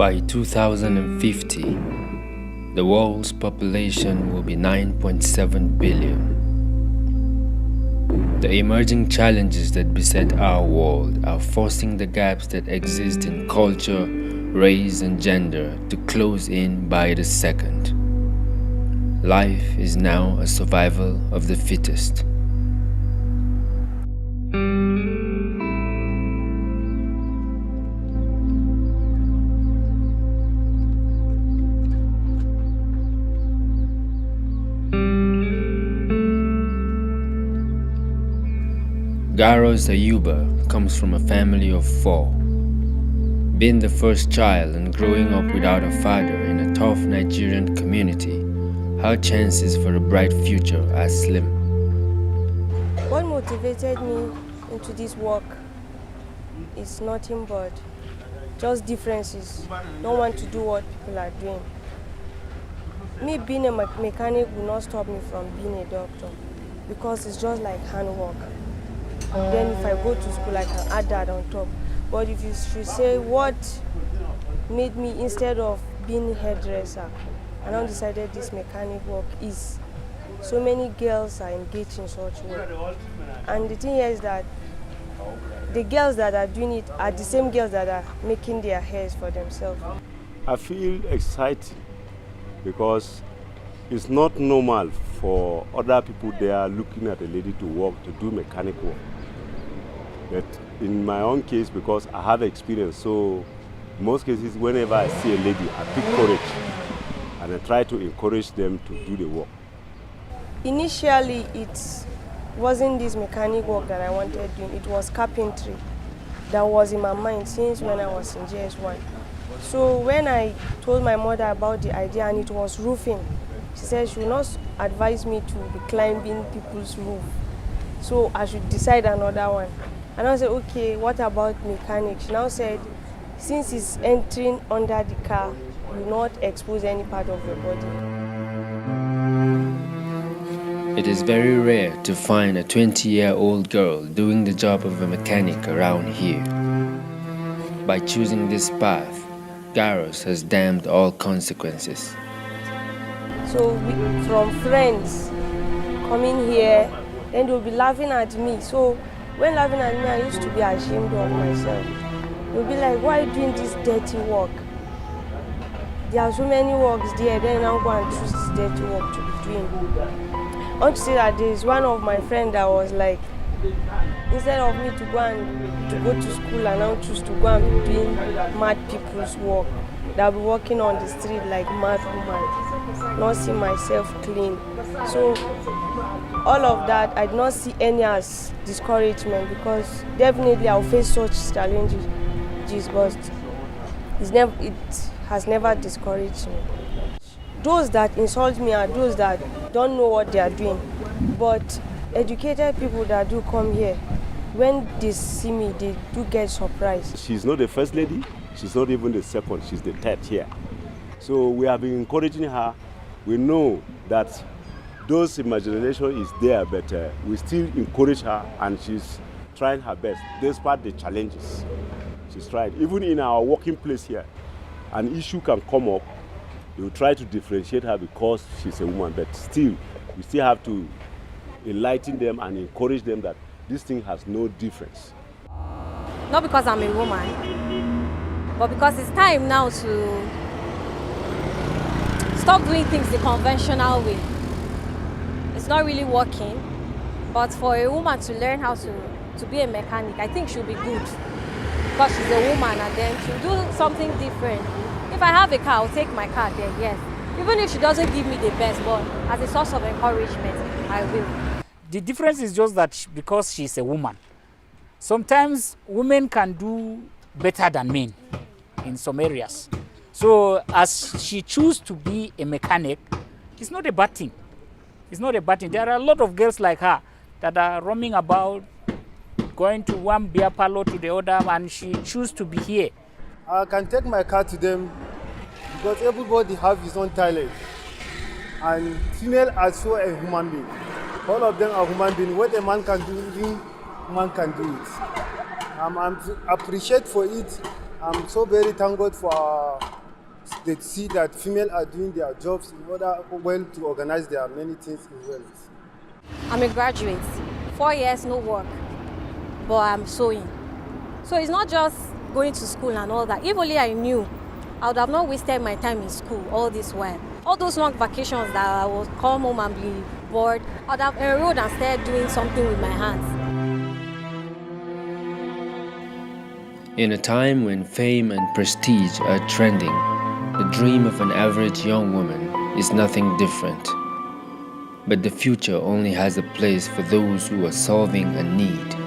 By 2050, the world's population will be 9.7 billion. The emerging challenges that beset our world are forcing the gaps that exist in culture, race, and gender to close in by the second. Life is now a survival of the fittest. Garos Ayuba comes from a family of 4. Being the first child and growing up without a father in a tough Nigerian community, her chances for a bright future are slim. What motivated me into this work is nothing but just differences. Don't want to do what people are doing. Me being a mechanic will not stop me from being a doctor because it's just like handwork. And then if I go to school, I can add that on top. But if you should say what made me, instead of being a hairdresser, I now decided this mechanic work is so many girls are engaged in such work. And the thing here is that the girls that are doing it are the same girls that are making their hairs for themselves. I feel excited because it's not normal for other people there looking at a lady to work, to do mechanic work. But in my own case, because I have experience, so in most cases, whenever I see a lady, I pick courage and I try to encourage them to do the work. Initially, it wasn't this mechanic work that I wanted doing. It was carpentry that was in my mind since when I was in JS1. So when I told my mother about the idea and it was roofing, she said she would not advise me to be climbing people's roof. So I should decide another one. And I said, okay, what about mechanics? She now said, since it's entering under the car, you will not expose any part of your body. It is very rare to find a 20-year-old girl doing the job of a mechanic around here. By choosing this path, Garos has damned all consequences. So from friends coming here, then they'll be laughing at me. So when laughing at me, I used to be ashamed of myself. They'll be like, why are you doing this dirty work? There are so many works there, then I'll go and choose this dirty work to be doing. I want to say that there is one of my friends that was like, instead of me to go to school and now choose to go and be doing mad people's work, that I'll be walking on the street like mad woman, not see myself clean. So all of that, I did not see any as discouragement because definitely I'll face such challenges, but it has never discouraged me. Those that insult me are those that don't know what they are doing. But educated people that do come here, when they see me, they do get surprised. She's not the first lady, she's not even the second, she's the third here. So we have been encouraging her. We know that those imagination is there, but we still encourage her and she's trying her best, despite the challenges. She's trying. Even in our working place here, an issue can come up. We will try to differentiate her because she's a woman, but still, we still have to enlighten them and encourage them that this thing has no difference. Not because I'm a woman, but because it's time now to stop doing things the conventional way. It's not really working, but for a woman to learn how to be a mechanic, I think she'll be good because she's a woman and then she'll do something different. If I have a car, I'll take my car there, yes. Even if she doesn't give me the best, but as a source of encouragement, I will. The difference is just that because she's a woman, sometimes women can do better than men in some areas. So as she chooses to be a mechanic, it's not a bad thing. It's not a bad thing. There are a lot of girls like her that are roaming about, going to one beer parlor to the other, and she chooses to be here. I can take my car to them because everybody has his own talent. And female are so a human being. All of them are human beings. What a man can do, even man can do it. I'm appreciate for it. I'm so very thankful for they see that females are doing their jobs in order well to organize their many things in Wales. I'm a graduate, 4 years, no work, but I'm sewing. So it's not just going to school and all that. If only I knew, I would have not wasted my time in school all this while. All those long vacations that I would come home and be bored, I would have enrolled and started doing something with my hands. In a time when fame and prestige are trending, the dream of an average young woman is nothing different. But the future only has a place for those who are solving a need.